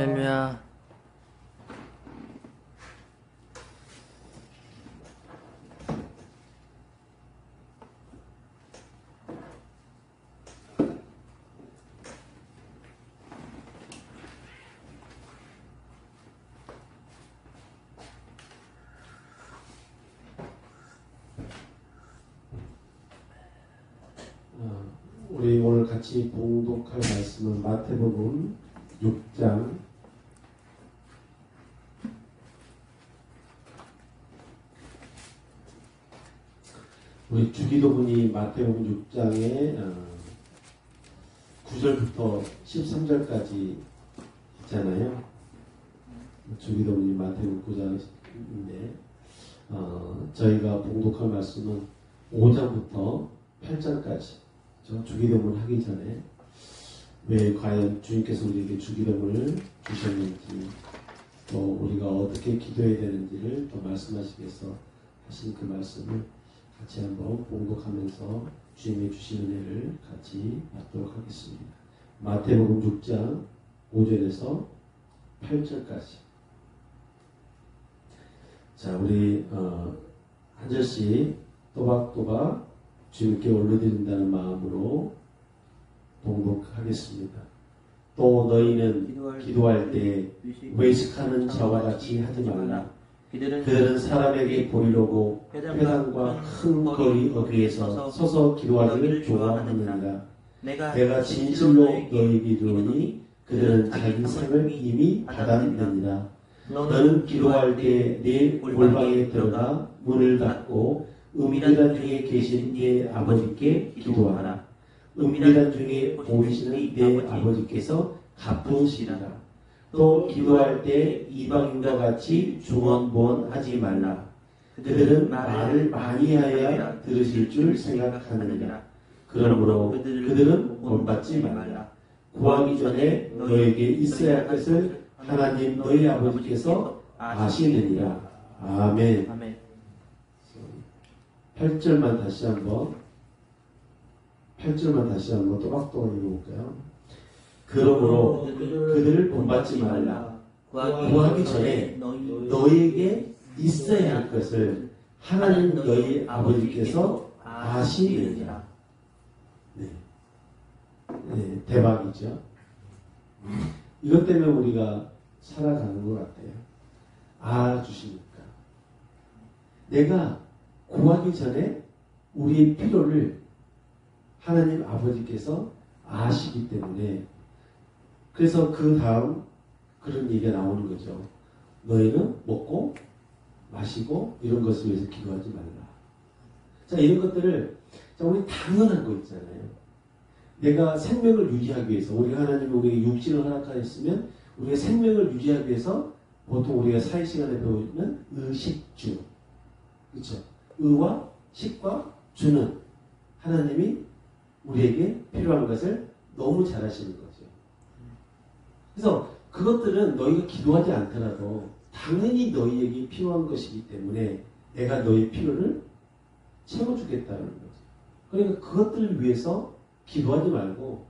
할렐루야. 우리 오늘 같이 봉독할 말씀은 마태복음 6장 우리 주기도문이 마태복음 6장에 9절부터 13절까지 있잖아요. 주기도문이 마태복음 9장인데 저희가 봉독할 말씀은 5장부터 8장까지 주기도문 하기 전에 왜 과연 주님께서 우리에게 주기도문을 주셨는지 또 우리가 어떻게 기도해야 되는지를 또 말씀하시겠어 하신 그 말씀을 같이 한번 봉독하면서 주님의 주신 은혜를 같이 받도록 하겠습니다. 마태복음 6장 5절에서 8절까지. 자, 우리 한 절씩 또박또박 주님께 올려드린다는 마음으로 봉독하겠습니다. 또 너희는 기도할 때 외식하는 자와 같이 하지 말라. 그들은 사람에게 보이려고 회당과 큰 거리 어귀에서 서서 기도하기를 좋아하느니라. 내가 진실로 너희에게 이르노니 그들은 자기 상을 이미 받았느니라. 너는 기도할 때 네 골방에 들어가 문을 닫고 은밀한 중에 계신 네 아버지께 기도하라. 은밀한 중에 보이시는 네 아버지께서 갚으시리라. 또 기도할 때 이방인과 같이 중언부언하지 말라. 그들은 말을 많이 하여야 들으실 줄 생각하느니라. 그러므로 그들은 본받지 말라. 구하기 전에 너에게 있어야 할 것을 하나님 너희 아버지께서 아시느니라. 아멘. 8절만 다시 한번 또박또박 읽어볼까요? 그러므로 그들을 본받지 말라. 구하기 전에 너희에게 있어야 할 것을 하나님 너희 아버지께서 아시느니라. 네, 대박이죠. 이것 때문에 우리가 살아가는 것 같아요. 알아주시니까. 내가 구하기 전에 우리의 필요를 하나님 아버지께서 아시기 때문에 그래서 그 다음 그런 얘기가 나오는 거죠. 너희는 먹고 마시고 이런 것을 위해서 기도하지 말라. 자, 이런 것들을 우리 당연한 거 있잖아요. 내가 생명을 유지하기 위해서 우리가 하나님이 우리에게 육신을 허락하였으면 우리가 생명을 유지하기 위해서 보통 우리가 사회 시간에 배우는 의식주, 그렇죠? 의와 식과 주는 하나님이 우리에게 필요한 것을 너무 잘 하시는 거죠. 그래서 그것들은 너희가 기도하지 않더라도 당연히 너희에게 필요한 것이기 때문에 내가 너희 필요를 채워주겠다는 거죠. 그러니까 그것들을 위해서 기도하지 말고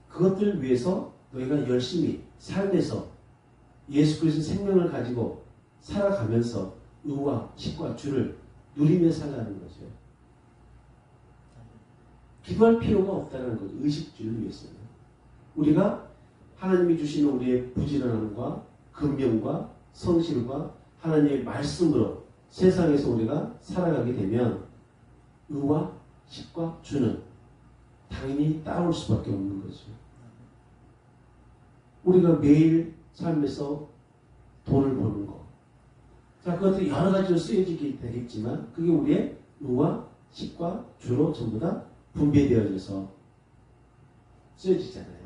그것들을 위해서 너희가 열심히 삶에서 예수 그리스도의 생명을 가지고 살아가면서 의와 식과 주를 누리며 살아가는 거죠. 기도할 필요가 없다는 거죠. 의식주를 위해서는. 우리가 하나님이 주시는 우리의 부지런함과 근명과 성실과 하나님의 말씀으로 세상에서 우리가 살아가게 되면 의와 식과 주는 당연히 따라올 수밖에 없는 거죠. 우리가 매일 삶에서 돈을 버는 거. 자, 그것들이 여러 가지로 쓰여지게 되겠지만 그게 우리의 의와 식과 주로 전부 다 분배되어져서 쓰여지잖아요.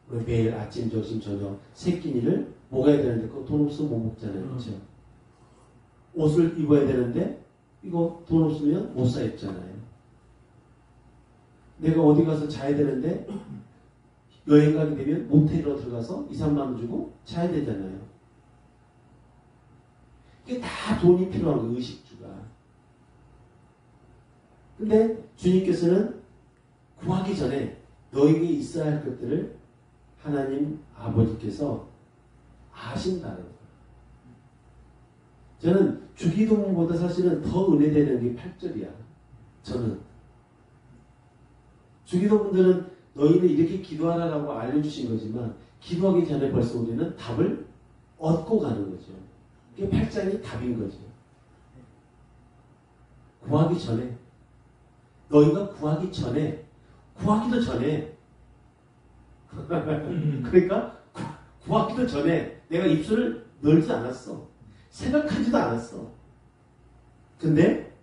우리 매일 아침, 점심, 저녁 세 끼니를 먹어야 되는데 그거 돈 없으면 못 먹잖아요. 그렇죠? 옷을 입어야 되는데 이거 돈 없으면 못 사 입잖아요. 내가 어디 가서 자야 되는데 여행 가게 되면 모텔로 들어가서 2, 3만 원 주고 자야 되잖아요. 이게 다 돈이 필요한 거예요. 의식주가. 근데 주님께서는 구하기 전에 너에게 있어야 할 것들을 하나님 아버지께서 아신다는 거예요. 저는 주기도문보다 사실은 더 은혜되는 게 8절이야. 저는. 주기도문들은 너희는 이렇게 기도하라라고 알려주신 거지만 기도하기 전에 벌써 우리는 답을 얻고 가는 거죠. 그게 8장이 답인 거죠. 구하기 전에 너희가 구하기 전에 구하기도 전에 그러니까 구하기도 전에 내가 입술을 열지 않았어. 생각하지도 않았어. 근데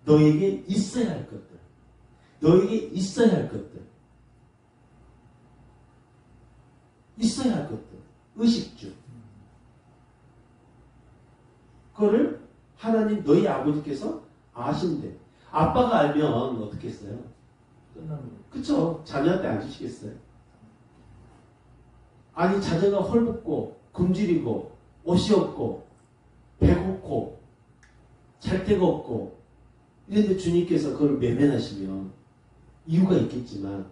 너에게 있어야 할 것들, 너에게 있어야 할 것들, 있어야 할 것들, 의식주, 그거를 하나님 너희 아버지께서 아신대. 아빠가 알면 어떻게 했어요? 끝나는 거예요. 그쵸? 자녀한테 안 주시겠어요? 아니 자녀가 헐벗고 굶주리고 옷이 없고 배고프고 잘 데가 없고 이런데 주님께서 그걸 외면하시면 이유가 있겠지만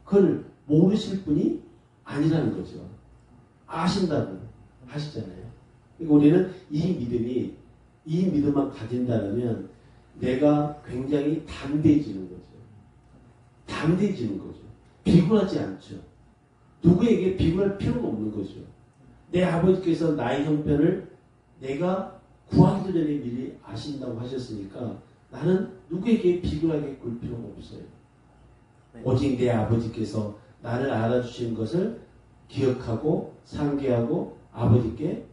그걸 모르실 분이 아니라는 거죠. 아신다고 하시잖아요. 그러니까 우리는 이 믿음만 가진다면 내가 굉장히 담대해지는 거죠. 담대해지는 거죠. 비굴하지 않죠. 누구에게 비굴할 필요가 없는 거죠. 내 아버지께서 나의 형편을 내가 구하기도 전에 미리 아신다고 하셨으니까 나는 누구에게 비굴하게 굴 필요가 없어요. 오직 내 아버지께서 나를 알아주신 것을 기억하고 상기하고 아버지께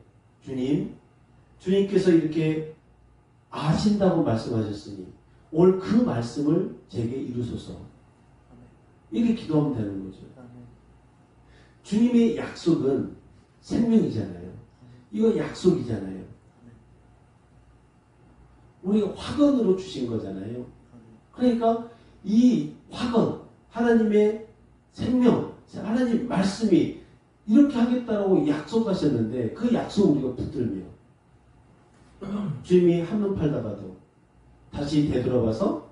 주님께서 이렇게 아신다고 말씀하셨으니 오늘 그 말씀을 제게 이루소서. 이렇게 기도하면 되는 거죠. 주님의 약속은 생명이잖아요. 이거 약속이잖아요. 우리가 화건으로 주신 거잖아요. 그러니까 이 화건, 하나님의 생명, 하나님 말씀이 이렇게 하겠다라고 약속하셨는데 그 약속 우리가 붙들며 주님이 한눈 팔다가도 다시 되돌아봐서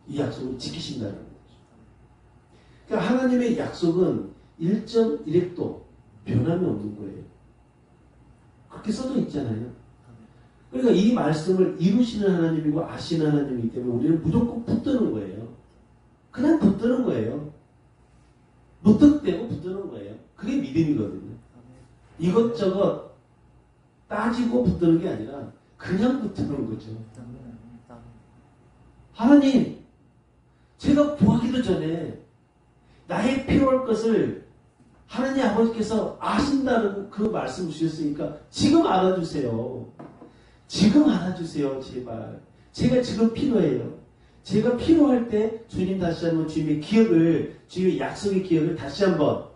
이 약속을 지키신다는 거죠. 그러니까 하나님의 약속은 1.1획도 변함이 없는 거예요. 그렇게 써져 있잖아요. 그러니까 이 말씀을 이루시는 하나님이고 아시는 하나님이기 때문에 우리는 무조건 붙드는 거예요. 그냥 붙드는 거예요. 무턱대고 붙드는 거예요. 그게 믿음이거든요. 이것저것 따지고 붙드는 게 아니라 그냥 붙드는 거죠. 하나님, 제가 구하기도 전에 나의 필요할 것을 하나님 아버지께서 아신다는 그 말씀을 주셨으니까 지금 알아주세요. 지금 알아주세요. 제발. 제가 지금 필요해요. 제가 필요할 때 주님 다시 한번 주님의 기억을, 주님의 약속의 기억을 다시 한번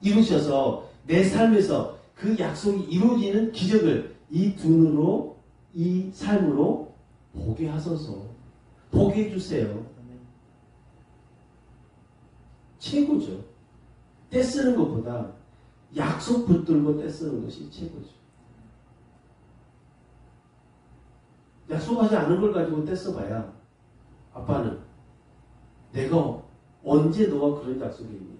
이루셔서 내 삶에서 그 약속이 이루어지는 기적을 이 두 눈으로, 이 삶으로 보게 하소서. 보게 해주세요. 최고죠. 떼쓰는 것보다 약속 붙들고 떼쓰는 것이 최고죠. 약속하지 않은 걸 가지고 떼써봐야 아빠는 내가 언제 너와 그런 약속이 있니?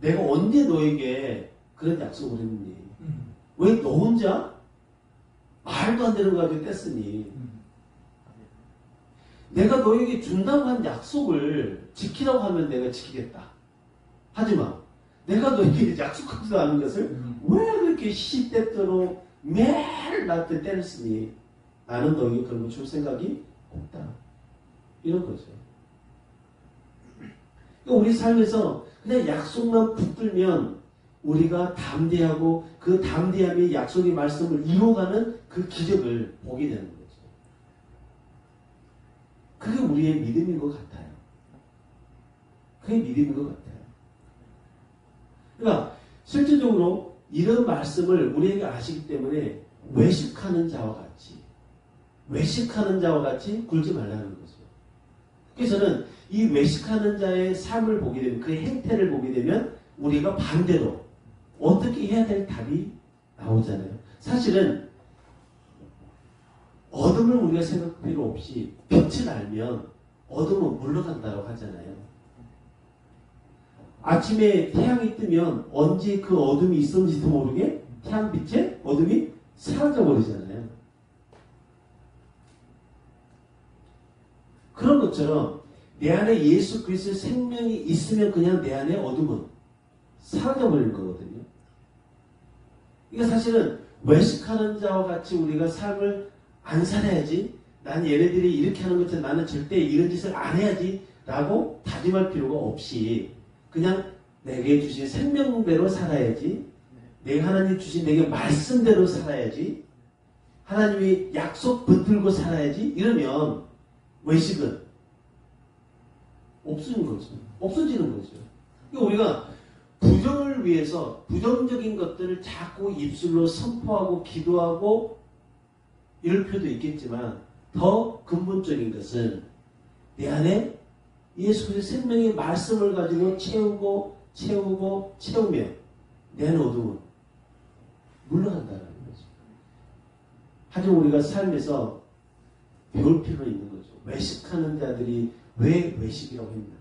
내가 언제 너에게 그런 약속을 했니? 왜 너 혼자 말도 안 되는 거 가지고 떼쓰니? 내가 너에게 준다고 한 약속을 지키라고 하면 내가 지키겠다. 하지만 내가 너에게 약속하지도 않은 것을 왜 그렇게 시시때때로 매일 나한테 떼쓰니? 나는 너에게 그런 거 줄 생각이 없다. 이런 거죠. 우리 삶에서 그냥 약속만 붙들면 우리가 담대하고 그 담대함의 약속의 말씀을 이루어가는 그 기적을 보게 되는 거죠. 그게 우리의 믿음인 것 같아요. 그게 믿음인 것 같아요. 그러니까 실질적으로 이런 말씀을 우리에게 아시기 때문에 외식하는 자와 같이 굴지 말라는 거죠. 그래서 저는 이 외식하는 자의 삶을 보게 되면, 그의 행태를 보게 되면 우리가 반대로 어떻게 해야 될 답이 나오잖아요. 사실은 어둠을 우리가 생각할 필요 없이 빛을 알면 어둠은 물러간다고 하잖아요. 아침에 태양이 뜨면 언제 그 어둠이 있었는지도 모르게 태양빛에 어둠이 사라져버리잖아요. 그런 것처럼 내 안에 예수 그리스도의 생명이 있으면 그냥 내 안에 어둠은 사라져버리는 거거든요. 이게 사실은 외식하는 자와 같이 우리가 삶을 안 살아야지, 난 얘네들이 이렇게 하는 것처럼 나는 절대 이런 짓을 안 해야지 라고 다짐할 필요가 없이 그냥 내게 주신 생명대로 살아야지, 내가 하나님 주신 내게 말씀대로 살아야지, 하나님이 약속 붙들고 살아야지, 이러면 외식은 없어지는 거죠. 없어지는 거죠. 그러니까 우리가 부정을 위해서 부정적인 것들을 자꾸 입술로 선포하고 기도하고 이럴 필요도 있겠지만 더 근본적인 것은 내 안에 예수 그리스도의 생명의 말씀을 가지고 채우면 내 안의 어둠은 물러간다는 거죠. 하지만 우리가 삶에서 배울 필요가 있는 거죠. 외식하는 자들이 왜 외식이라고 했나?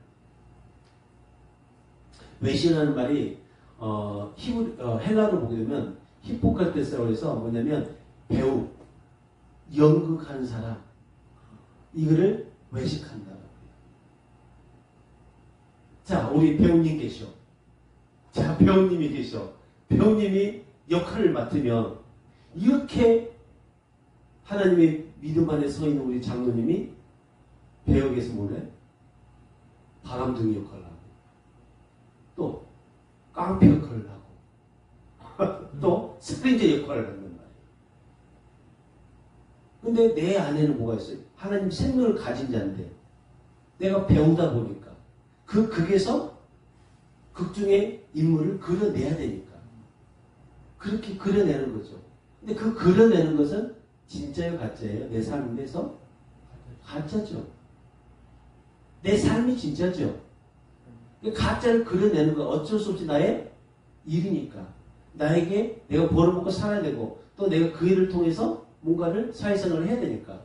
외식이라는 말이 헬라로 보게 되면 히포크라테스라고 해서 뭐냐면 배우, 연극하는 사람, 이거를 외식한다. 자, 우리 배우님 계셔. 자, 배우님이 계셔. 배우님이 역할을 맡으면 이렇게 하나님의 믿음 안에 서 있는 우리 장로님이 배역에서 뭐래? 바람둥이 역할을 하고, 또 깡패 역할을 하고, 또 스프린저 역할을 한단 말이에요. 근데 내 안에는 뭐가 있어요? 하나님 생명을 가진 자인데 내가 배우다 보니까 극에서 극중의 인물을 그려내야 되니까 그렇게 그려내는 거죠. 근데 그 그려내는 것은 진짜예요, 가짜예요? 내 삶에서 가짜죠. 내 삶이 진짜죠. 가짜를 그려내는 건 어쩔 수 없이 나의 일이니까. 나에게 내가 벌어먹고 살아야 되고 또 내가 그 일을 통해서 뭔가를 사회생활을 해야 되니까.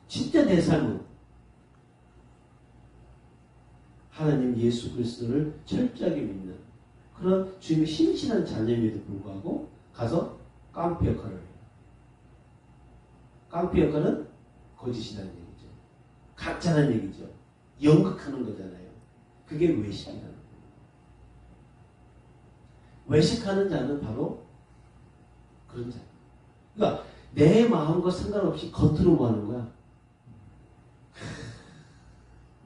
진짜 내 삶은 하나님 예수 그리스도를 철저하게 믿는 그런 주님의 신실한 자녀임에도 불구하고 가서 깡패 역할을 해요. 깡패 역할은 거짓이라는 얘기죠. 가짜라는 얘기죠. 연극하는 거잖아요. 그게 외식이라는 거예요. 외식하는 자는 바로 그런 자. 그러니까 내 마음과 상관없이 겉으로 뭐 하는 거야?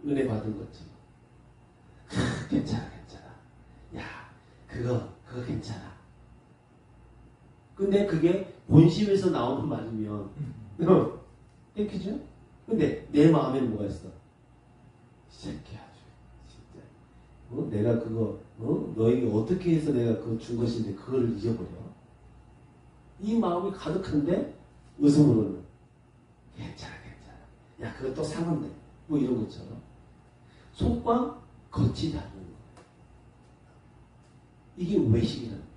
은혜 받은 거지. 괜찮아. 야, 그거 괜찮아. 근데 그게 본심에서 나오는 말이면 땡큐죠? 근데 내 마음에는 뭐가 있어? 새끼야, 진짜. 내가 그거 너에게 어떻게 해서 내가 그거 준 것인데 그거를 잊어버려. 이 마음이 가득한데 의성으로는 괜찮아. 야, 그거 또 상한데. 뭐 이런 것처럼. 속과 겉이 다른 거예요. 이게 외식이라는 거예요.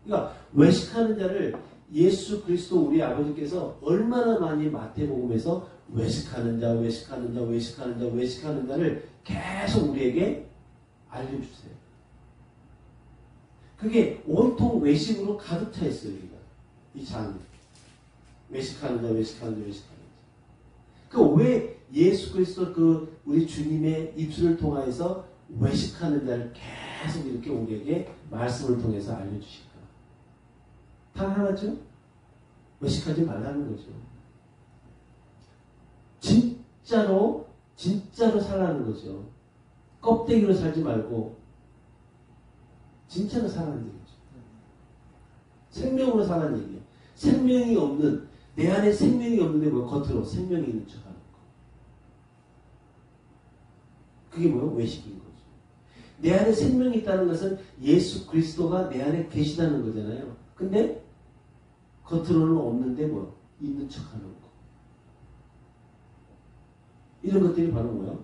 그러니까 외식하는 자를 예수 그리스도 우리 아버지께서 얼마나 많이 마태복음에서 외식하는 자를 계속 우리에게 알려주세요. 그게 온통 외식으로 가득 차 있어요. 우리가. 이 장면. 외식하는 자. 그 왜 예수 그리스도 그 우리 주님의 입술을 통하여서 외식하는 자를 계속 이렇게 우리에게 말씀을 통해서 알려주실까? 단 하나죠? 외식하지 말라는 거죠. 진짜로 살라는 거죠. 껍데기로 살지 말고 진짜로 살라는 얘기죠. 생명으로 살라는 얘기예요. 생명이 없는, 내 안에 생명이 없는데 뭐 겉으로 생명이 있는 척하는 거. 그게 뭐예요? 외식인 거죠. 내 안에 생명이 있다는 것은 예수 그리스도가 내 안에 계시다는 거잖아요. 근데 겉으로는 없는데 뭐 있는 척하는 거. 이런 것들이 바로 뭐예요?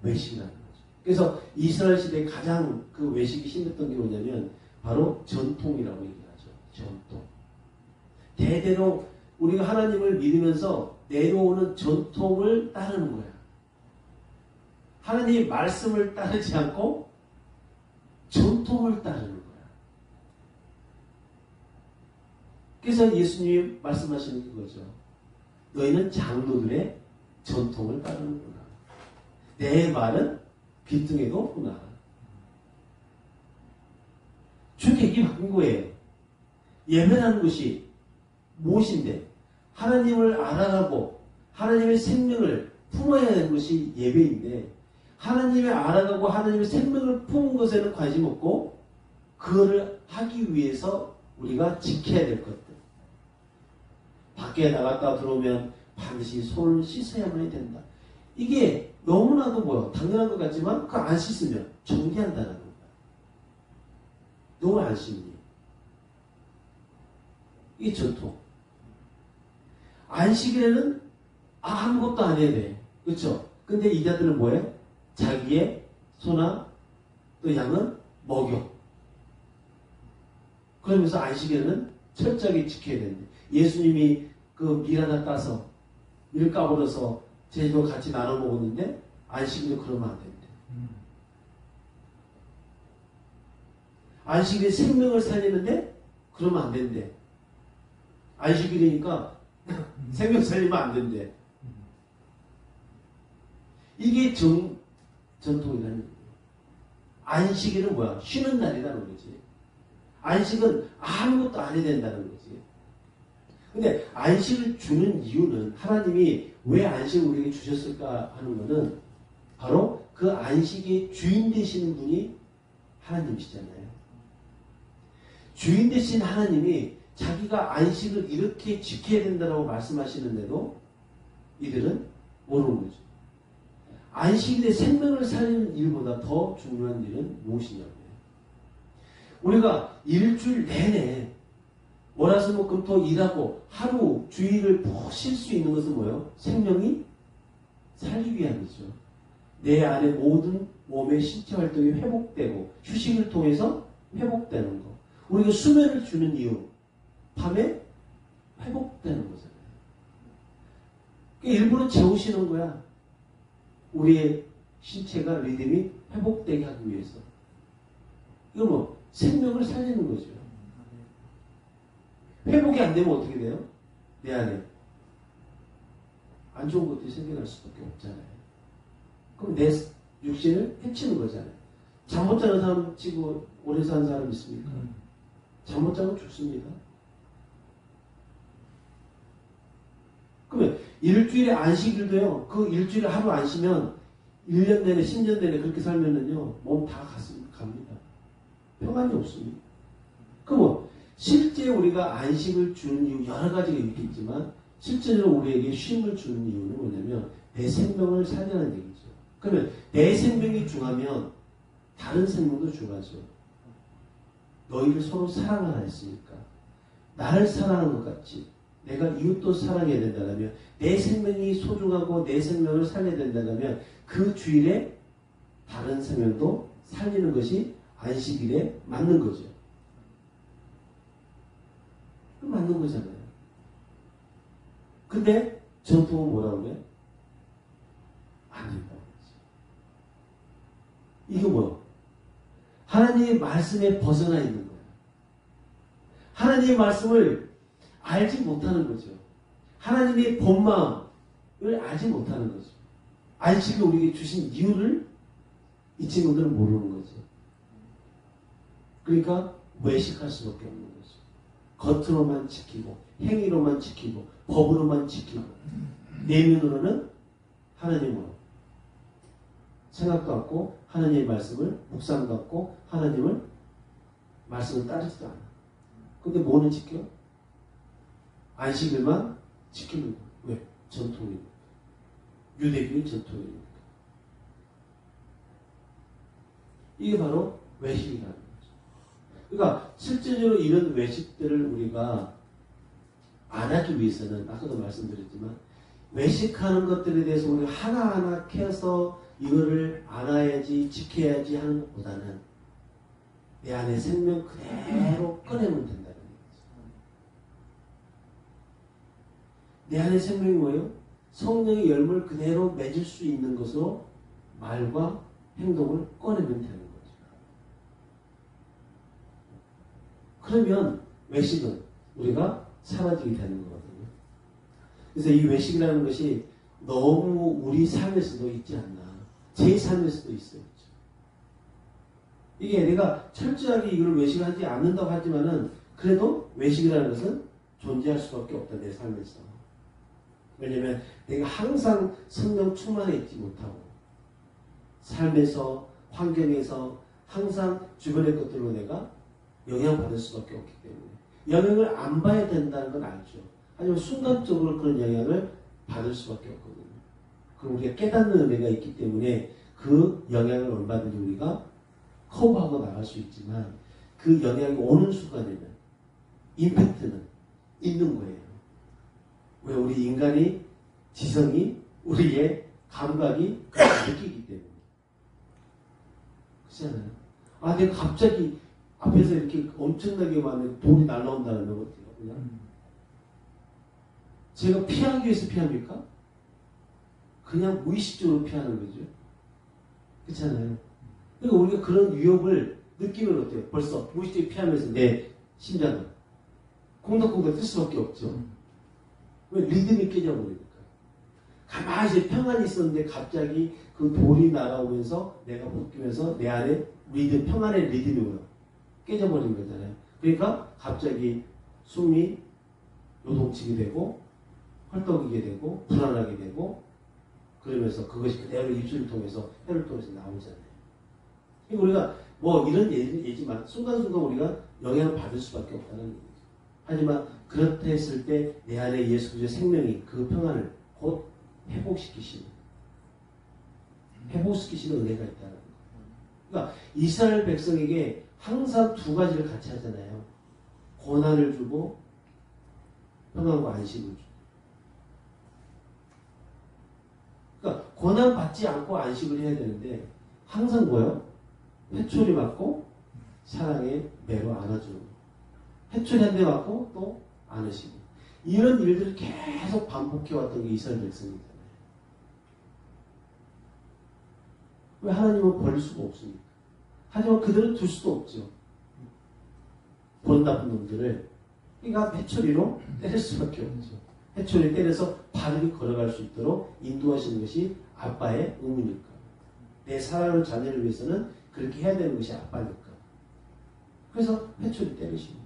외식이라는 거죠. 그래서 이스라엘 시대에 가장 그 외식이 심했던 게 뭐냐면 바로 전통이라고 얘기하죠. 전통. 대대로 우리가 하나님을 믿으면서 내려오는 전통을 따르는 거야. 하나님의 말씀을 따르지 않고 전통을 따르는 거야. 그래서 예수님이 말씀하시는 거죠. 너희는 장로들의 전통을 따르는구나. 내 말은 귀등에도 없구나. 주객이 바뀐 거예요. 예배라는 것이 무엇인데? 하나님을 알아가고 하나님의 생명을 품어야 하는 것이 예배인데, 하나님을 알아가고 하나님의 생명을 품은 것에는 관심 없고 그거를 하기 위해서 우리가 지켜야 될 것들. 밖에 나갔다 들어오면 반드시 손을 씻어야만 된다. 이게 너무나도 뭐야 당연한 것 같지만 그 안 씻으면 정죄한다는 거야. 너무 안 씻니? 이게 전통. 안식일에는 아무것도 안 해야 돼. 그렇죠? 근데 이자들은 뭐해? 자기의 소나 또 양은 먹여. 그러면서 안식일에는 철저하게 지켜야 되는데, 예수님이 그 밀 하나 따서 밀 까버려서 제도 같이 나눠 먹었는데 안식일에 그러면 안 된대. 안식일에 생명을 살리는데 그러면 안 된대. 안식일이니까 생명 살리면 안 된대. 이게 전통이라는 거예요. 안식일은 뭐야? 쉬는 날이라는 거지. 안식은 아무것도 안 해야 된다는 거지. 근데 안식을 주는 이유는, 하나님이 왜 안식을 우리에게 주셨을까 하는 것은 바로 그 안식의 주인 되시는 분이 하나님이시잖아요. 주인 되신 하나님이 자기가 안식을 이렇게 지켜야 된다고 말씀하시는데도 이들은 모르는 거죠. 안식일에 생명을 살리는 일보다 더 중요한 일은 무엇이냐고요. 우리가 일주일 내내 월화수목금토 일하고 하루 주일을 푹 쉴 수 있는 것은 뭐예요? 생명이 살기 위함이죠. 내 안에 모든 몸의 신체 활동이 회복되고 휴식을 통해서 회복되는 거. 우리가 수면을 주는 이유, 밤에 회복되는 거잖아요. 일부러 재우시는 거야. 우리의 신체가 리듬이 회복되게 하기 위해서. 이거 뭐 생명을 살리는 거죠. 회복이 안 되면 어떻게 돼요? 내 안에 안 좋은 것들이 생겨날 수밖에 없잖아요. 그럼 내 육신을 해치는 거잖아요. 잠 못 자는 사람 치고 오래 사는 사람 있습니까? 잠 못 자면 죽습니다. 그러면 일주일에 안식일도요, 그 일주일에 하루 안 쉬면 1년 내내 10년 내내 그렇게 살면은요 몸 다 갑니다. 평안이 없습니다. 그럼 실제 우리가 안식을 주는 이유 여러 가지가 있겠지만, 실제로 우리에게 쉼을 주는 이유는 뭐냐면 내 생명을 살리는 얘기죠. 그러면 내 생명이 중하면 다른 생명도 중하죠. 너희를 서로 사랑하라 했으니까 나를 사랑하는 것 같이 내가 이웃도 사랑해야 된다면, 내 생명이 소중하고 내 생명을 살려야 된다면 그 주일에 다른 생명도 살리는 것이 안식일에 맞는 거죠. 맞는 거잖아요. 근데 전통은 뭐라고 해? 안 된다고 그러지. 이게 뭐야? 하나님의 말씀에 벗어나 있는 거야. 하나님의 말씀을 알지 못하는 거죠. 하나님의 본 마음을 알지 못하는 거죠. 안식을 우리에게 주신 이유를 이 친구들은 모르는 거죠. 그러니까 외식할 수밖에 없는 거죠. 겉으로만 지키고 행위로만 지키고 법으로만 지키고 내면으로는 하나님으로 생각도 없고 하나님의 말씀을 묵상도 없고 하나님을 말씀을 따르지도 않아. 근데 뭐는 지켜? 안식일만 지키는 거야. 왜? 전통이니까. 유대교의 전통이니까. 이게 바로 외식이라는 거죠. 그러니까 실제적으로 이런 외식들을 우리가 안 하기 위해서는, 아까도 말씀드렸지만, 외식하는 것들에 대해서 우리가 하나하나 캐서 이거를 알아야지 지켜야지 하는 것보다는 내 안에 생명 그대로 꺼내면 된다는 거죠. 내 안에 생명이 뭐예요? 성령의 열매를 그대로 맺을 수 있는 것으로 말과 행동을 꺼내면 되는 거죠. 그러면 외식은 우리가 사라지게 되는 거거든요. 그래서 이 외식이라는 것이 너무 우리 삶에서도 있지 않나. 제 삶에서도 있어요. 이게 내가 철저하게 이걸 외식하지 않는다고 하지만은 그래도 외식이라는 것은 존재할 수밖에 없다. 내 삶에서. 왜냐면 내가 항상 성령 충만해 있지 못하고 삶에서 환경에서 항상 주변의 것들로 내가 영향받을 수밖에 없기 때문에 영향을 안 봐야 된다는 건 알죠. 하지만 순간적으로 그런 영향을 받을 수밖에 없거든요. 그럼 우리가 깨닫는 은혜가 있기 때문에 그 영향을 얼마든지 우리가 커버하고 나갈 수 있지만 그 영향이 오는 순간에는 임팩트는 있는 거예요. 왜 우리 인간이 지성이 우리의 감각이 느끼기 때문에 그렇잖아요. 아 내가 갑자기 앞에서 이렇게 엄청나게 많은 돌이 날라온다는 거 어때요? 그냥 제가 피하기 위해서 피합니까? 그냥 무의식적으로 피하는 거죠. 그렇잖아요. 그러니까 우리가 그런 위협을 느끼면 어때요? 벌써 무의식적으로 피하면서 내 심장은 콩닥콩닥 뜰 수밖에 없죠. 왜? 리듬이 깨져버리니까. 가만히 평안히 있었는데 갑자기 그 돌이 날아오면서 내가 벗기면서 내 안에 리듬, 평안의 리듬이 뭐야? 깨져버린 거잖아요. 그러니까 갑자기 숨이 요동치게 되고 헐떡이게 되고 불안하게 되고 그러면서 그것이 그대로 입술을 통해서 혀를 통해서 나오잖아요. 그러니까 우리가 뭐 이런 예지만 순간순간 우리가 영향을 받을 수밖에 없다는 얘기죠. 하지만 그렇다 했을 때 내 안에 예수 그리스도의 생명이 그 평안을 곧 회복시키시는 은혜가 있다는 거예요. 그러니까 이스라엘 백성에게 항상 두 가지를 같이 하잖아요. 고난을 주고 평안과 안식을 주고. 그러니까 고난 받지 않고 안식을 해야 되는데 항상 뭐요? 회초리 맞고 사랑의 매로 안아주는 거예요. 회초리 한 대 맞고 또 안으시고. 이런 일들을 계속 반복해왔던 게 이스라엘 백성이잖아요. 왜 하나님은 버릴 수가 없습니까? 하지만 그들은 둘 수도 없죠. 본 나쁜 놈들을. 그러니까 회초리로 때릴 수밖에 없죠. 회초리 때려서 바르게 걸어갈 수 있도록 인도하시는 것이 아빠의 의무니까. 내 사랑하는 자녀를 위해서는 그렇게 해야 되는 것이 아빠니까. 그래서 회초리 때리십니다.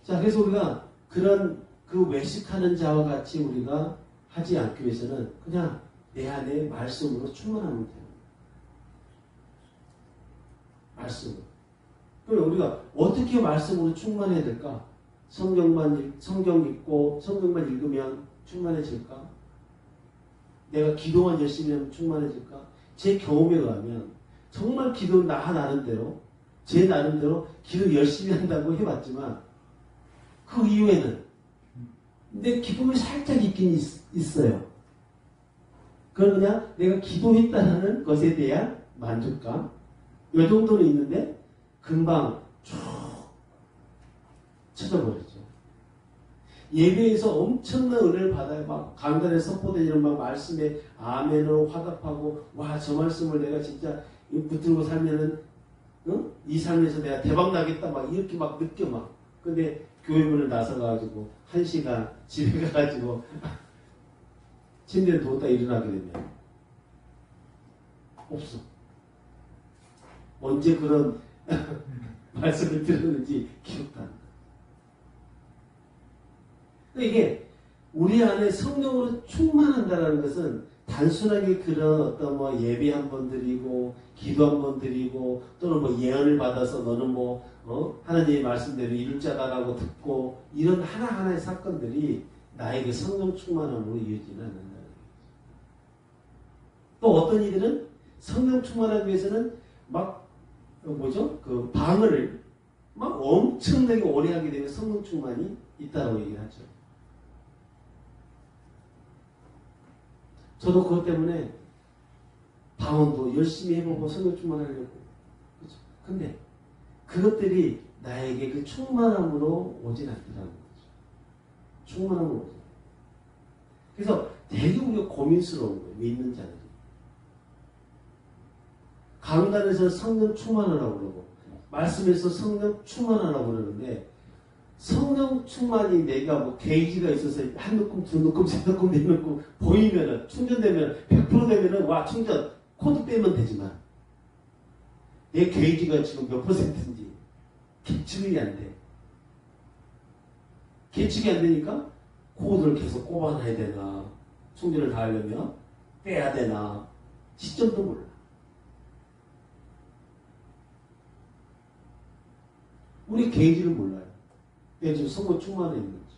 자, 그래서 우리가 그런 그 외식하는 자와 같이 우리가 하지 않기 위해서는 그냥 내 안에 말씀으로 충만하면 돼요. 말씀으로. 그럼 우리가 어떻게 말씀으로 충만해야 될까? 성경 읽고 성경만 읽으면 충만해질까? 내가 기도만 열심히 하면 충만해질까? 제 경험에 의하면 정말 기도 나름대로 제 나름대로 기도 열심히 한다고 해봤지만 그 이후에는 내 기쁨이 살짝 있긴 있어요. 그건 그냥 내가 기도했다는 것에 대한 만족감 이 정도는 있는데 금방 쭉 쳐져버리죠. 예배에서 엄청난 은혜를 받아요. 막 강단에 선포되는 막 말씀에 아멘으로 화답하고 와 저 말씀을 내가 진짜 붙들고 살면은 응? 이 삶에서 내가 대박 나겠다 막 이렇게 막 느껴 막. 근데 교회 문을 나서가지고 1시간 집에 가가지고 침대에 누웠다 일어나게 되면 없어. 언제 그런 말씀을 들었는지 기억도 안 나. 이게 우리 안에 성령으로 충만한다는 것은 단순하게 그런 어떤 뭐 예배 한 번 드리고 기도 한 번 드리고 또는 뭐 예언을 받아서 너는 뭐 하나님의 말씀대로 이룰 자다라고 듣고 이런 하나하나의 사건들이 나에게 성령 충만함으로 이어지는 않는다는 거죠. 또 어떤 이들은 성령 충만하기 위해서는 막 그 방언을 막 엄청나게 오래 하게 되면 성령 충만이 있다고 얘기를 하죠. 저도 그것 때문에 방언도 열심히 해보고 성령 충만하려고. 그렇죠. 근데 그것들이 나에게 그 충만함으로 오진 않더라는 거죠. 충만함으로 오진 않아요. 그래서 되게 우리가 고민스러운 거예요. 믿는 자들이. 강단에서 성령 충만하라고 그러고 말씀에서 성령 충만하라고 그러는데 성령 충만이 내가 뭐 게이지가 있어서 한 묶음, 두 묶음, 세 묶음, 네 묶음 보이면은 충전되면 100% 되면은 와 충전 코드 빼면 되지만 내 게이지가 지금 몇 %인지 계측이 안 돼. 계측이 안 되니까 코드를 계속 꼽아놔야 되나 충전을 다 하려면 빼야 되나 시점도 몰라. 우리 게이지를 몰라요. 내가 지금 성령 충만해 있는 거지.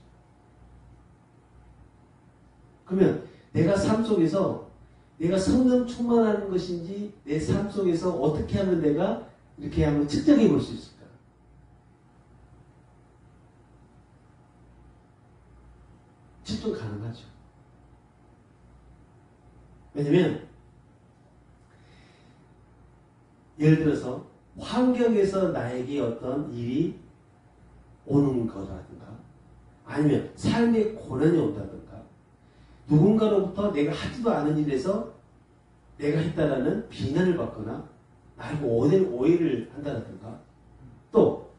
그러면 내가 삶 속에서 내가 성령 충만하는 것인지 내 삶 속에서 어떻게 하면 내가 이렇게 한번 측정해 볼 수 있을까? 측정 가능하죠. 왜냐면 예를 들어서 환경에서 나에게 어떤 일이 오는 거라든가 아니면 삶의 고난이 온다든가 누군가로부터 내가 하지도 않은 일에서 내가 했다라는 비난을 받거나 나를 오해를 한다든가 또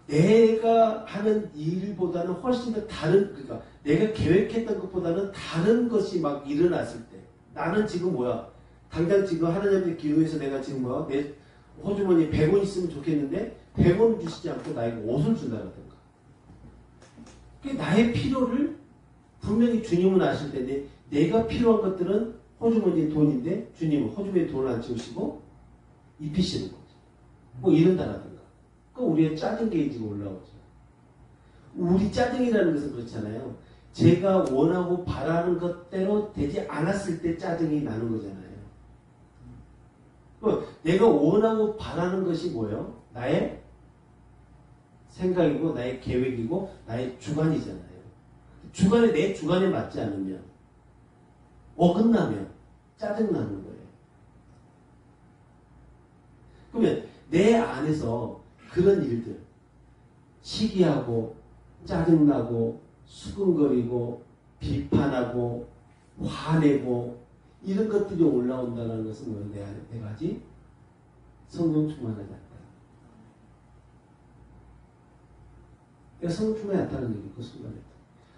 내가 하는 일보다는 훨씬 더 다른 그러니까 내가 계획했던 것보다는 다른 것이 막 일어났을 때 나는 지금 뭐야 당장 지금 하나님의 기도에서 내가 지금 뭐야 내 호주머니에 100원 있으면 좋겠는데 100원을 주시지 않고 나에게 옷을 준다라든가 그게 나의 필요를 분명히 주님은 아실 텐데 내가 필요한 것들은 호주머니에 돈인데 주님은 호주머니에 돈을 안 채우시고 입히시는 거지. 뭐 이런다라든가. 그럼 우리의 짜증 게이지가 올라오죠. 우리 짜증이라는 것은 그렇잖아요. 제가 원하고 바라는 것대로 되지 않았을 때 짜증이 나는 거잖아요. 내가 원하고 바라는 것이 뭐예요? 나의 생각이고 나의 계획이고 나의 주관이잖아요. 주관에 내 주관에 맞지 않으면 어긋나면 짜증나는 거예요. 그러면 내 안에서 그런 일들 시기하고 짜증나고 수근거리고 비판하고 화내고 이런 것들이 올라온다는 것은 뭐예요? 내가 아직 성령 충만하지 않다. 내가 성령 충만하지 않다는 얘기 그 순간에.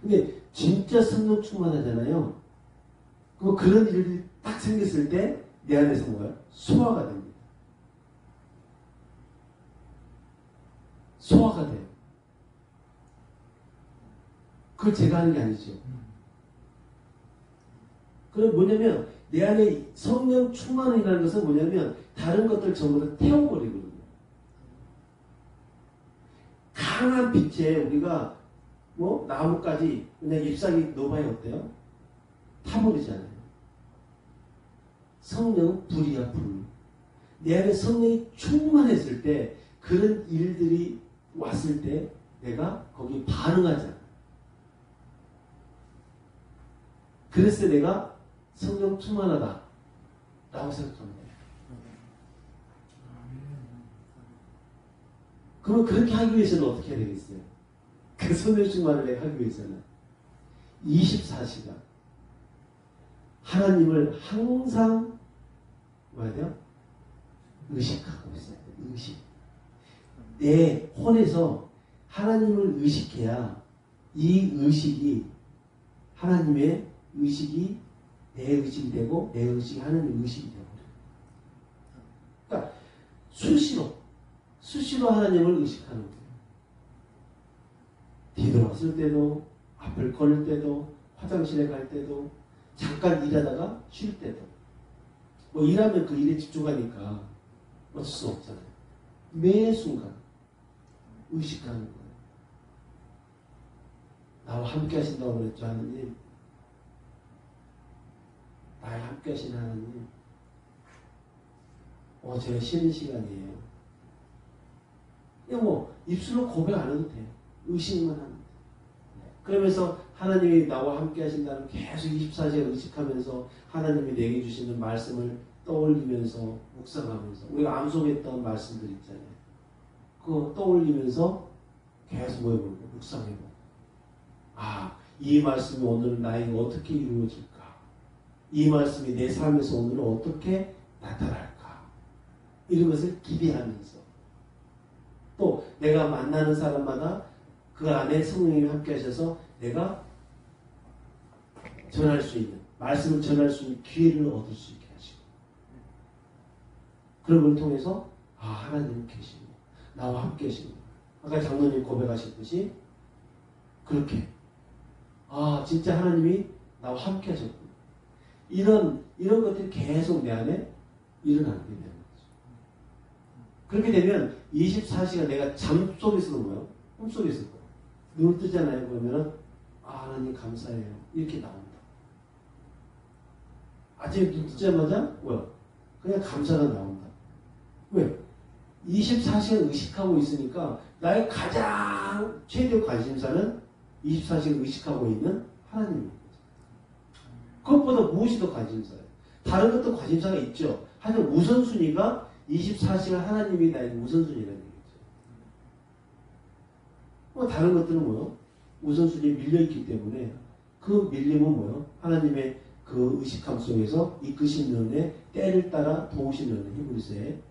근데 진짜 성령 충만하잖아요. 그럼 그런 일들이 딱 생겼을 때 내 안에서 뭐예요? 소화가 됩니다. 소화가 돼요. 그걸 제가 하는 게 아니죠. 그럼 뭐냐면 내 안에 성령 충만이라는 것은 뭐냐면 다른 것들 전부 다 태워버리거든요. 강한 빛에 우리가 뭐 나무까지 그냥 잎사귀 넣어봐야 어때요? 타버리잖아요. 성령은 불이야 불. 내 안에 성령이 충만했을 때 그런 일들이 왔을 때 내가 거기 반응하잖아. 그래서 내가 성령 충만하다 라고 생각합니다. 그럼 그렇게 하기 위해서는 어떻게 해야 되겠어요? 그 성령 충만을 내가 하기 위해서는 24시간 하나님을 항상 뭐야 돼요? 의식하고 있어야 돼요. 의식. 내 혼에서 하나님을 의식해야 이 의식이 하나님의 의식이 내 의식이 되고 내 의식이 하나님의 의식이 되고 그러니까 수시로 하나님을 의식하는 거예요. 뒤돌아봤을 때도 앞을 걸을 때도 화장실에 갈 때도 잠깐 일하다가 쉴 때도 뭐 일하면 그 일에 집중하니까 어쩔 수 없잖아요. 매 순간 의식하는 거예요. 나와 함께 하신다고 그랬죠. 하나님 나와 함께 하신 하나님 제가 쉬는 시간이에요. 그냥 뭐 입술로 고백 안 해도 돼요. 의식만 하면 돼요. 그러면서 하나님이 나와 함께 하신다는 계속 24시간 의식하면서 하나님이 내게 주시는 말씀을 떠올리면서 묵상하면서 우리가 암송했던 말씀들 있잖아요. 그거 떠올리면서 계속 모여보고 묵상해보고 이 말씀이 오늘은 나에게 어떻게 이루어질까? 이 말씀이 내 삶에서 오늘은 어떻게 나타날까? 이런 것을 기대하면서 내가 만나는 사람마다 그 안에 성령님이 함께 하셔서 내가 전할 수 있는, 말씀을 전할 수 있는 기회를 얻을 수 있게 하시고, 그런 걸 통해서 하나님은 계시고 나와 함께 계시고, 아까 장로님 고백하셨듯이 그렇게 진짜 하나님이 나와 함께 하셨구나, 이런 것들이 계속 내 안에 일어나게 되는 거죠. 그렇게 되면 24시간 내가 잠 속에서도 뭐요? 꿈 속에서도 눈을 뜨잖아요. 그러면은 하나님 감사해요, 이렇게 나옵니다. 아침에 눈 뜨자마자 뭐야? 그냥 감사가 나온다. 왜? 24시간 의식하고 있으니까 나의 가장 최대 관심사는 24시간 의식하고 있는 하나님입니다. 그것보다 무엇이 더 관심사예요? 다른 것도 관심사가 있죠. 하지만 우선순위가 24시간 하나님이 나의 우선순위라는 얘기죠. 다른 것들은 뭐요? 우선순위에 밀려있기 때문에 그 밀림은 뭐요? 하나님의 그 의식함 속에서 이끄신 은혜, 때를 따라 도우신 은혜, 히브리서에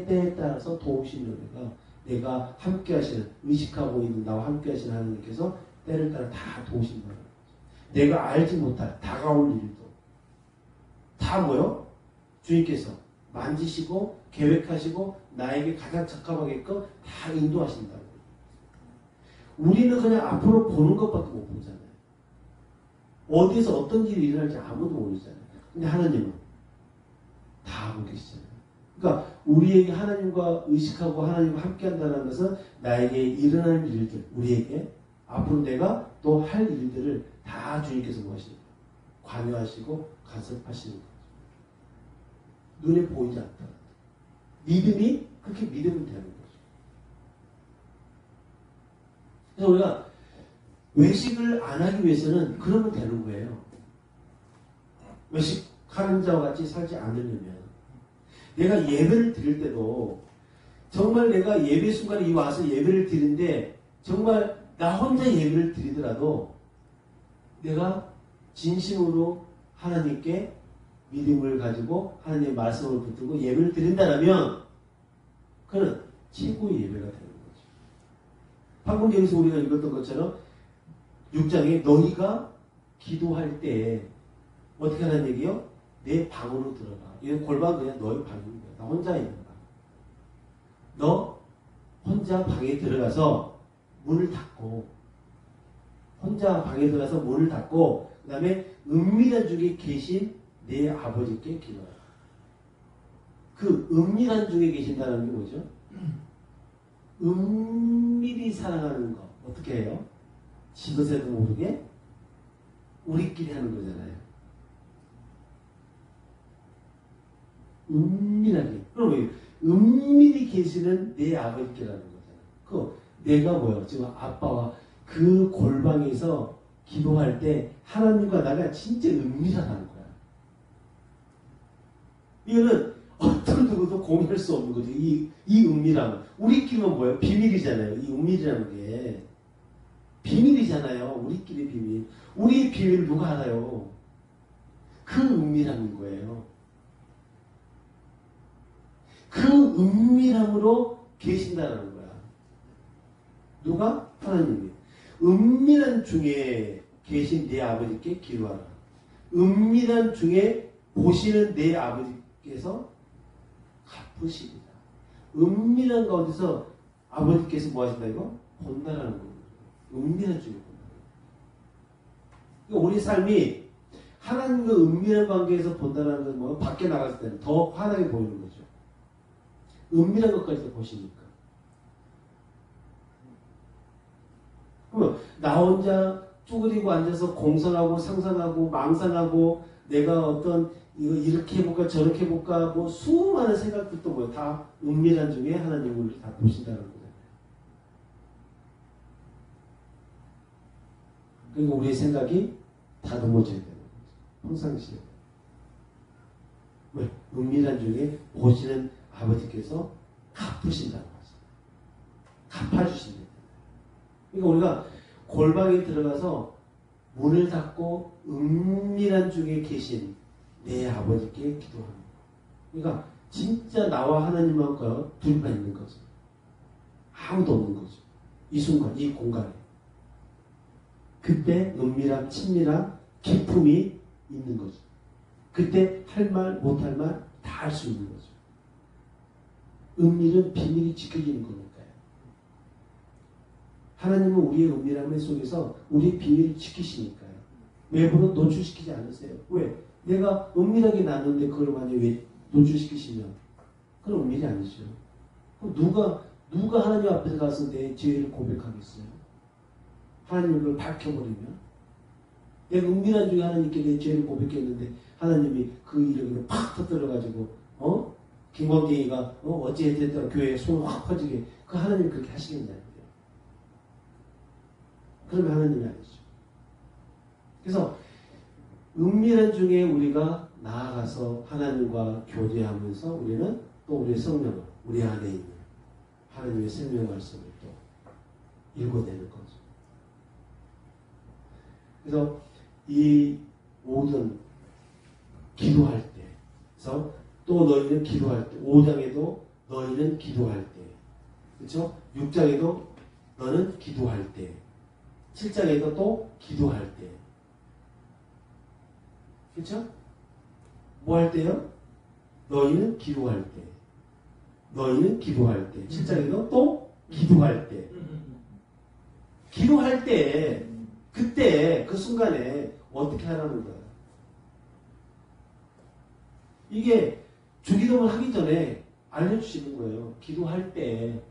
때에 따라서 도우신 은혜가 내가 함께 하시는, 의식하고 있는 나와 함께 하시는 하나님께서 때를 따라 다 도우신다는 거죠. 내가 알지 못할 다가올 일도 다 뭐요? 주님께서 만지시고 계획하시고 나에게 가장 적합하게끔 다 인도하신다는 거예요. 우리는 그냥 앞으로 보는 것밖에 못 보잖아요. 어디에서 어떤 일이 일어날지 아무도 모르잖아요. 근데 하나님은 다 알고 계시잖아요. 그러니까 우리에게 하나님과 의식하고 하나님과 함께 한다는 것은 나에게 일어날 일들, 우리에게 앞으로 내가 또 할 일들을 다 주님께서 무엇입니까? 관여하시고 간섭하시는 거죠. 눈에 보이지 않다. 믿음이 그렇게 믿으면 되는 거죠. 그래서 우리가 외식을 안 하기 위해서는 그러면 되는 거예요. 외식하는 자와 같이 살지 않으려면 내가 예배를 드릴 때도 정말 내가 예배 순간에 와서 예배를 드리는데 정말 나 혼자 예배를 드리더라도 내가 진심으로 하나님께 믿음을 가지고 하나님의 말씀을 붙들고 예배를 드린다면 그는 최고의 예배가 되는 거죠. 방금 여기서 우리가 읽었던 것처럼 6장에 너희가 기도할 때 어떻게 하는 얘기요? 내 방으로 들어가. 이 골방은 그냥 너의 방인 거야. 나 혼자 있는 방. 너 혼자 방에 들어가서 문을 닫고, 혼자 방에 들어가서 문을 닫고, 그 다음에 은밀한 중에 계신 내 아버지께 기도하라. 그 은밀한 중에 계신다는 게 뭐죠? 은밀히 사랑하는 거. 어떻게 해요? 집에서도 모르게 우리끼리 하는 거잖아요. 은밀하게. 그럼 은밀히 계시는 내 아버지께라는 거잖아요. 내가 뭐예요? 지금 아빠와 그 골방에서 기도할 때 하나님과 나가 진짜 은밀하다는 거야. 이거는 어떤 누구도 공유할 수 없는 거죠. 이 은밀함은. 우리끼리는 뭐예요? 비밀이잖아요. 이 은밀이라는 게. 비밀이잖아요. 우리끼리 비밀. 우리의 비밀을 누가 알아요? 그 은밀함인 거예요. 그 은밀함으로 계신다는 거야. 누가? 하나님이. 은밀한 중에 계신 내 아버지께 기도하라. 은밀한 중에 보시는 내 아버지께서 갚으시리라. 은밀한 가운데서 아버지께서 뭐 하신다 이거? 본다라는 겁니다. 은밀한 중에 본다. 그러니까 우리 삶이 하나님과 은밀한 관계에서 본다는 건 뭐 밖에 나갔을 때는 더 환하게 보이는 거죠. 은밀한 것까지도 보시니까. 그러면 나 혼자 쪼그리고 앉아서 공상하고 상상하고 망상하고 내가 어떤 이거 이렇게 해볼까 저렇게 해볼까 뭐 수많은 생각들도 뭐 다 은밀한 중에 하나님을 다 보신다는 거잖아요. 그러니까 우리의 생각이 다듬어져야 되는 거죠. 평상시에. 왜? 은밀한 중에 보시는 아버지께서 갚으신다는 거죠. 갚아주신다. 그러니까 우리가 골방에 들어가서 문을 닫고 은밀한 중에 계신 내 아버지께 기도하는 거예요. 그러니까 진짜 나와 하나님과 둘만 있는 거죠. 아무도 없는 거죠. 이 순간, 이 공간에. 그때 은밀함, 친밀함, 기쁨이 있는 거죠. 그때 할 말, 못할 말 다 할 수 있는 거죠. 은밀은 비밀이 지켜지는 거니까요. 하나님은 우리의 은밀함 속에서 우리의 비밀을 지키시니까요. 외부로 노출시키지 않으세요. 왜? 내가 은밀하게 놨는데 그걸 만약에 왜 노출시키시면 그건 은밀이 아니죠. 그럼 누가 하나님 앞에 가서 내 죄를 고백하겠어요? 하나님을 그걸 밝혀버리면 내가 은밀한 중에 하나님께 내 죄를 고백했는데 하나님이 그 일을 팍 터뜨려가지고 김광진이가 어찌했든 교회에 소문 확 퍼지게 그 하나님이 그렇게 하시겠냐는 거예요. 그러면 하나님이 아니죠. 그래서 은밀한 중에 우리가 나아가서 하나님과 교제하면서 우리는 또 우리의 성령을 우리 안에 있는 하나님의 생명 말씀을 또 읽어내는 거죠. 그래서 이 모든 기도할 때, 그래서 또 너희는 기도할 때, 5장에도 너희는 기도할 때, 그렇죠? 6장에도 너는 기도할 때, 7장에도 또 기도할 때, 그렇죠? 뭐 할 때요? 너희는 기도할 때, 너희는 기도할 때, 7장에도 또 기도할 때, 기도할 때, 그때 그 순간에 어떻게 하라는 거야? 이게 주기도문 하기 전에 알려주시는 거예요. 기도할 때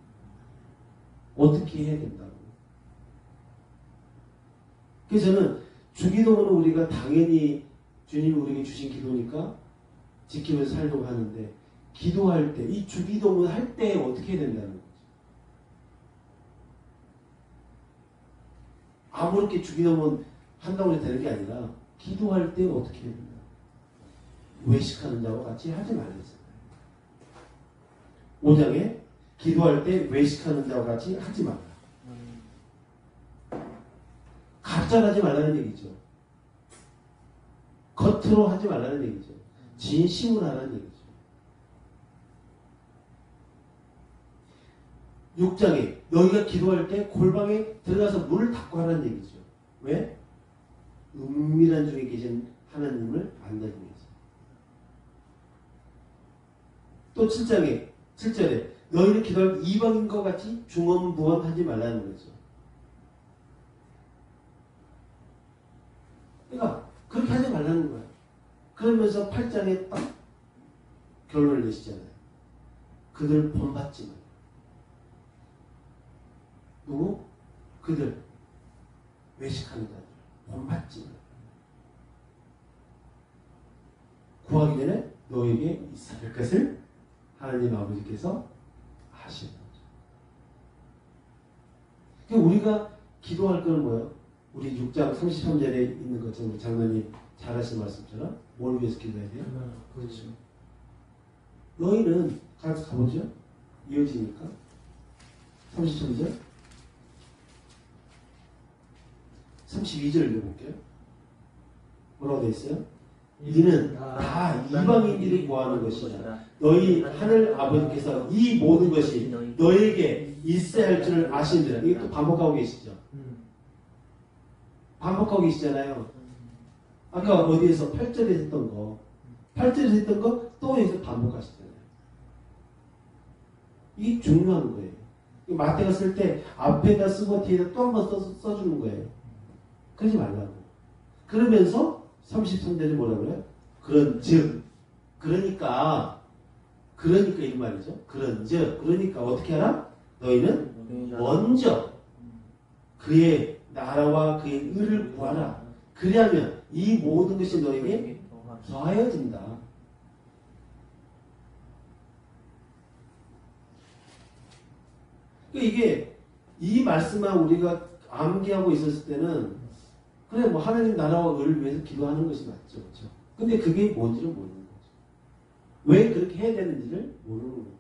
어떻게 해야 된다고. 그래서 저는 주기도문은 우리가 당연히 주님이 우리에게 주신 기도니까 지키면서 살려고 하는데 기도할 때, 이 주기도문 할 때 어떻게 해야 된다는 거죠. 아무렇게 주기도문 한다고 해서 되는 게 아니라 기도할 때 어떻게 해야 된다. 외식하는 자와 같이 하지 말랬어요. 5장에 기도할 때 외식하는 자와 같이 하지 말라. 가짜하지 말라는 얘기죠. 겉으로 하지 말라는 얘기죠. 진심으로 하라는 얘기죠. 6장에 너희가 기도할 때 골방에 들어가서 문을 닫고 하라는 얘기죠. 왜? 은밀한 중에 계신 하나님을 만나기 위해서. 또 7절에 너희는 기도할 이방인과 같이 중언부언하지 말라는 거죠. 그러니까 그렇게 하지 말라는 거야. 그러면서 8장에 딱 결론을 내시잖아요. 그들 본받지 마. 누구? 그들 외식하는 자들 본받지 마. 구하기 전에 너에게 있을 것을 하나님 아버지께서 하시는 거죠. 그러니까 우리가 기도할 건 뭐예요? 우리 6장 33절에 있는 것처럼 장로님 잘하신 말씀처럼 뭘 위해서 기도해야 돼요? 그렇죠. 너희는 같이 가보죠. 이어지니까 33절 32절 읽어볼게요. 뭐라고 되어 있어요? 이는 다 이방인들이 구하는 것이다. 너희 하늘 아버지께서 이 모든 것이 너에게 있어야 할 줄을 아시느니라. 이게 또 반복하고 계시죠. 반복하고 계시잖아요. 아까 어디에서 8절에 했던 거 8절에 했던 거 또 여기서 반복하시잖아요. 이게 중요한 거예요. 마태가 쓸 때 앞에다 쓰고 뒤에다 또 한 번 써주는 거예요. 그러지 말라고. 그러면서 33절에 뭐라고요? 그러니까 이 말이죠. 그러니까 어떻게 하라? 너희는 먼저 그의 나라와 그의 의를 구하라. 그리하면 이 모든 것이 너에게 더하여진다. 이게 이 말씀만 우리가 암기하고 있었을 때는 그래 뭐 하나님 나라와 의를 위해서 기도하는 것이 맞죠. 그렇죠? 근데 그게 뭔지를 모르는 거죠. 왜 그렇게 해야 되는지를 모르는 거죠.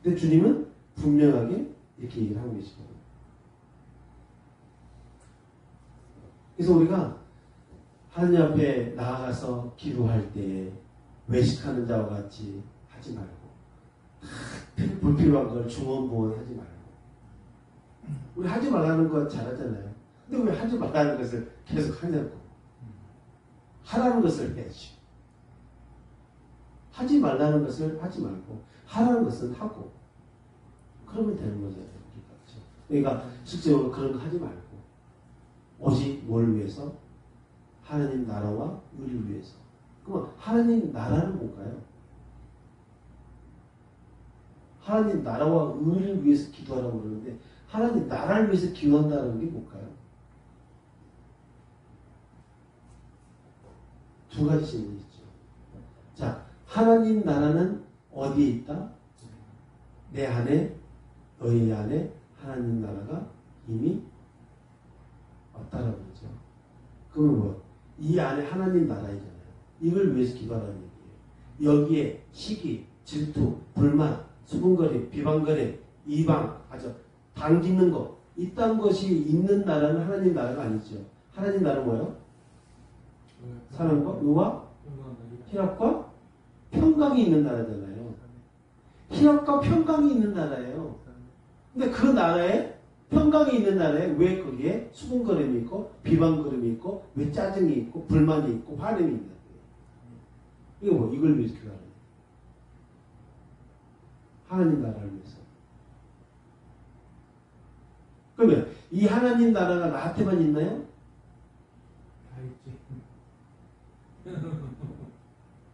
근데 주님은 분명하게 이렇게 얘기를 하고 계시거든요. 그래서 우리가 하나님 앞에 나아가서 기도할 때 외식하는 자와 같이 하지 말고 불필요한 걸 중언부언하지 말고. 우리 하지 말라는 거 잘하잖아요. 근데 왜 하지 말라는 것을 계속 하냐고. 하라는 것을 해야지. 하지 말라는 것을 하지 말고 하라는 것은 하고 그러면 되는 거잖아요. 그러니까 실제로 그런 거 하지 말고 오직 뭘 위해서? 하나님 나라와 의를 위해서. 그럼 하나님 나라는 뭔가요? 하나님 나라와 의를 위해서 기도하라고 그러는데 하나님 나라를 위해서 기도한다는 게 뭘까요? 두 가지 질문이 있죠. 자, 하나님 나라는 어디에 있다? 내 안에, 너희 안에 하나님 나라가 이미 없다라고 그러죠. 그러면 뭐? 이 안에 하나님 나라이잖아요. 이걸 위해서 기도하라는 얘기예요. 여기에 시기, 질투, 불만, 수군거림, 비방거림, 이방, 당짓는 것, 이딴 것이 있는 나라는 하나님 나라가 아니죠. 하나님 나라는 뭐예요? 사랑과 의와 희락과 평강이 있는 나라잖아요. 희락과 평강이 있는 나라예요. 근데 그 나라에 평강이 있는 나라에 왜 거기에 수군거림이 있고 비방거림이 있고 왜 짜증이 있고 불만이 있고 화냄이 있는 거예요. 이거 뭐 이걸 위해서 기도하는 거예요. 하나님 나라를 위해서. 그러면 이 하나님 나라가 나한테만 있나요? 다 있지.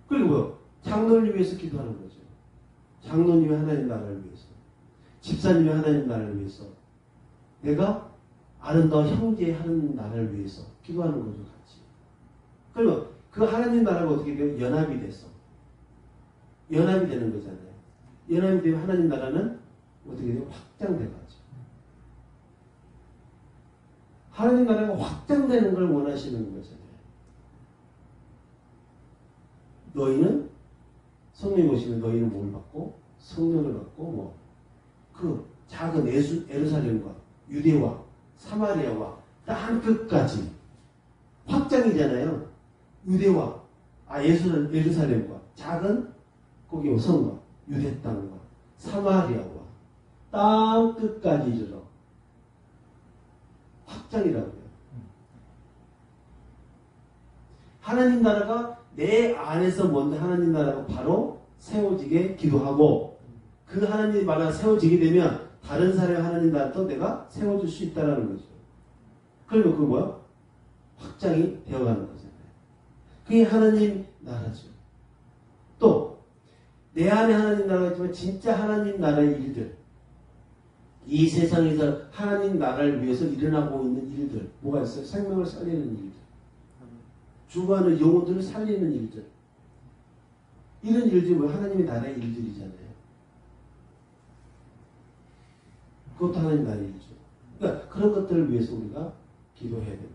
그리고 장로를 위해서 기도하는 거죠. 장로님이 하나님 나라를 위해서. 집사님이 하나님 나라를 위해서. 내가 아름다운 형제의 하나님 나라를 위해서 기도하는 거죠. 같이. 그러면 그 하나님 나라가 어떻게 돼요? 연합이 돼서. 연합이 되는 거잖아요. 연합이 되면 하나님 나라는 어떻게 돼요? 확장돼가죠. 하나님 나라가 확장되는 걸 원하시는 거잖아요. 너희는 성령 오시면 너희는 뭘 받고 성령을 받고 그 작은 예루살렘과 유대와 사마리아와 땅 끝까지 확장이잖아요. 유대와 예루살렘과 작은 거기 성과 유대 땅과 사마리아와 땅 끝까지 이르러 확장이라고요. 하나님 나라가 내 안에서 먼저 하나님 나라가 바로 세워지게 기도하고 그 하나님 나라가 세워지게 되면 다른 사람의 하나님 나라도 내가 세워줄 수 있다는 거죠. 그러면 그거 뭐야? 확장이 되어가는 거잖아요. 그게 하나님 나라죠. 또 내 안에 하나님 나라가 있지만 진짜 하나님 나라의 일들, 이 세상에서 하나님 나라를 위해서 일어나고 있는 일들 뭐가 있어요? 생명을 살리는 일들, 죽어가는 영혼들을 살리는 일들, 이런 일들이 뭐 하나님의 나라의 일들이잖아요. 그것도 하나님 나라의 일이죠. 그러니까 그런 것들을 위해서 우리가 기도해야 됩니다.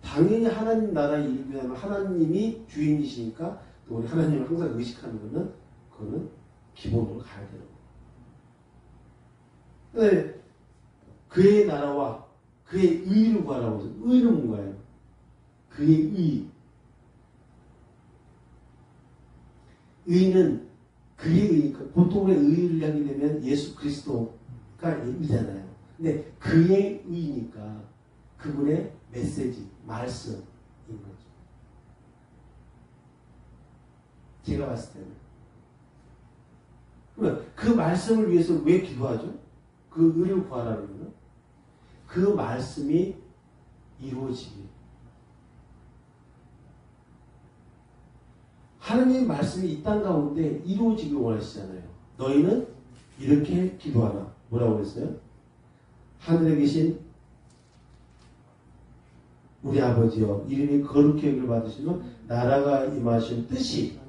당연히 하나님 나라의 일이면 하나님이 주인이시니까 또 우리 하나님을 항상 의식하는 거는 그거는 기본으로 가야 되는 거예요. 근데 그의 나라와 그의 의를 구하라고 해서 의는 뭔가요? 그의 의. 의는 그의 의. 보통의 의를 하게 되면 예수 그리스도가 의잖아요. 근데 그의 의니까 그분의 메시지, 말씀인 거죠. 제가 봤을 때는. 그러면 그 말씀을 위해서 왜 기도하죠? 그 의를 구하라는 거는 그 말씀이 이루어지기. 하나님의 말씀이 이 땅 가운데 이루어지길 원하시잖아요. 너희는 이렇게 기도하라. 뭐라고 그랬어요? 하늘에 계신 우리 아버지여 이름이 거룩히 여김을 받으시면 나라가 임하신 뜻이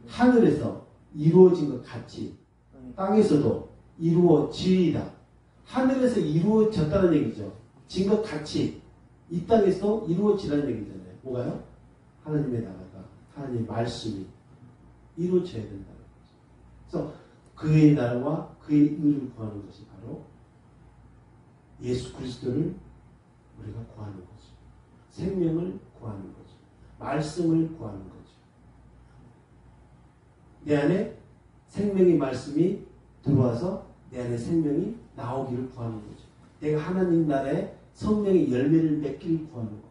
하늘에서 이루어진 것 같이 땅에서도 이루어지이다. 하늘에서 이루어졌다는 얘기죠. 진 것 같이 이 땅에서 이루어지라는 얘기잖아요. 뭐가요? 하나님의 나라가, 하나님의 말씀이 이루어져야 된다는 거죠. 그래서 그의 나라와 그의 의를 구하는 것이 바로 예수 그리스도를 우리가 구하는 거죠. 생명을 구하는 거죠. 말씀을 구하는 거죠. 내 안에 생명의 말씀이 들어와서 내 안에 생명이 나오기를 구하는 거죠. 내가 하나님 나라의 성령의 열매를 맺기를 구하는 거.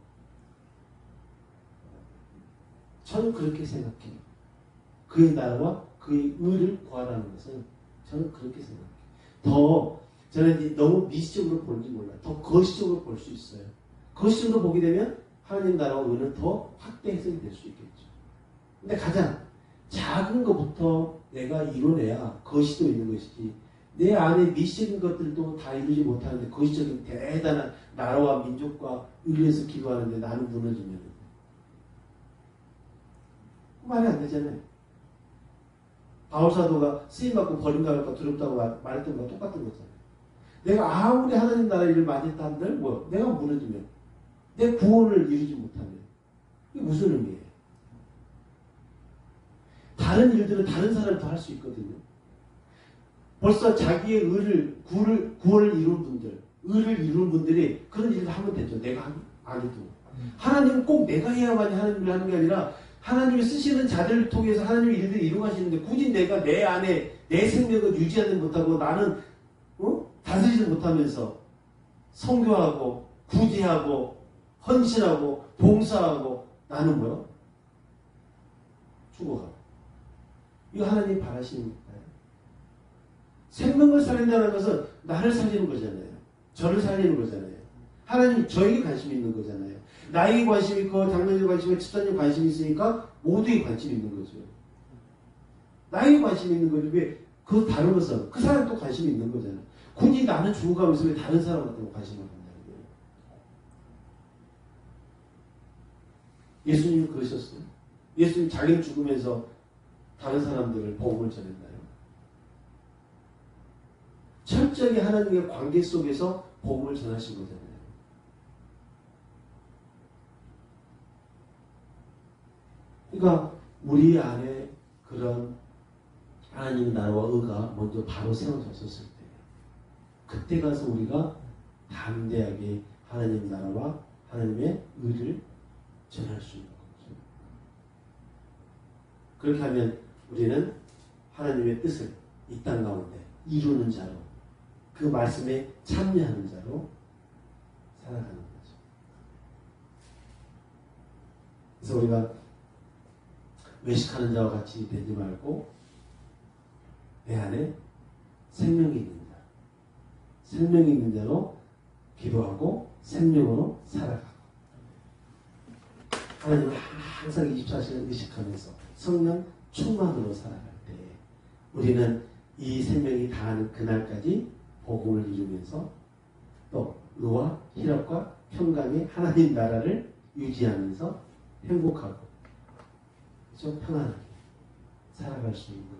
저는 그렇게 생각해요. 그의 나라와 그의 의를 구하라는 것은 저는 그렇게 생각해요. 더 저는 이제 너무 미시적으로 보는지 몰라요. 더 거시적으로 볼 수 있어요. 거시적으로 보게 되면 하나님 나라와 의는 더 확대 해석이 될 수 있겠죠. 근데 가장 작은 것부터 내가 이뤄내야 거시도 있는 것이지, 내 안에 미시적인 것들도 다 이루지 못하는데 거시적인 대단한 나라와 민족과 의를 위해서 기도하는데 나는 무너지면 말이 안 되잖아요. 바울사도가 쓰임받고 버림당할까 두렵다고 말했던 거와 똑같은 거잖아요. 내가 아무리 하나님 나라 일을 많이 했다 한들 뭐 내가 무너지면, 내 구원을 이루지 못하면 이게 무슨 의미예요? 다른 일들은 다른 사람이 더 할 수 있거든요. 벌써 자기의 구원을 이룬 분들, 의를 이룬 분들이 그런 일을 하면 되죠. 내가 안 해도. 하나님은 꼭 내가 해야만이 하나님 일을 하는 게 아니라 하나님이 쓰시는 자들을 통해서 하나님의 일들을 이루어가시는데 굳이 내가 내 안에 내 생명을 유지하지 못하고 나는 다스리지 못하면서 선교하고 구제하고 헌신하고 봉사하고 나는 뭐요? 죽어가고. 이거 하나님이 바라시는 거예요. 생명을 살린다는 것은 나를 살리는 거잖아요. 저를 살리는 거잖아요. 하나님 저에게 관심이 있는 거잖아요. 나에게 관심이 있고 장로에게 관심이 있고 집사님 관심이 있으니까 모두에게 관심이 있는 거죠. 나에게 관심이 있는 거죠. 왜? 그 다른 것은 그 사람도 관심이 있는 거잖아요. 굳이 나는 죽어가면서 왜 다른 사람한테 관심을 갖냐는 거예요. 예수님은 그러셨어요. 예수님 자기는 죽으면서 다른 사람들을 복음을 전했나요? 철저하게 하나님의 관계 속에서 복음을 전하신 거잖아요. 그러니까 우리 안에 그런 하나님의 나라와 의가 먼저 바로 세워졌었을 때, 그때 가서 우리가 담대하게 하나님의 나라와 하나님의 의를 전할 수 있는 거죠. 그렇게 하면 우리는 하나님의 뜻을 이 땅 가운데 이루는 자로, 그 말씀에 참여하는 자로 살아가는 거죠. 그래서 우리가 외식하는 자와 같이 되지 말고 내 안에 생명이 있는 자, 생명이 있는 자로 기도하고 생명으로 살아가고, 하나님을 항상 24시간 의식하면서 성령 충만으로 살아갈 때 우리는 이 생명이 다하는 그날까지 복음을 이루면서 또 의와 희락과 평강의 하나님 나라를 유지하면서 행복하고 좀 평안하게 살아갈 수 있는 거죠.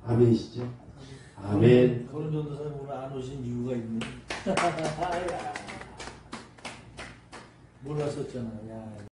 아멘이시죠? 아멘. 그런 전도사님 오늘 안 오신 이유가 있네. 몰랐었잖아. 야.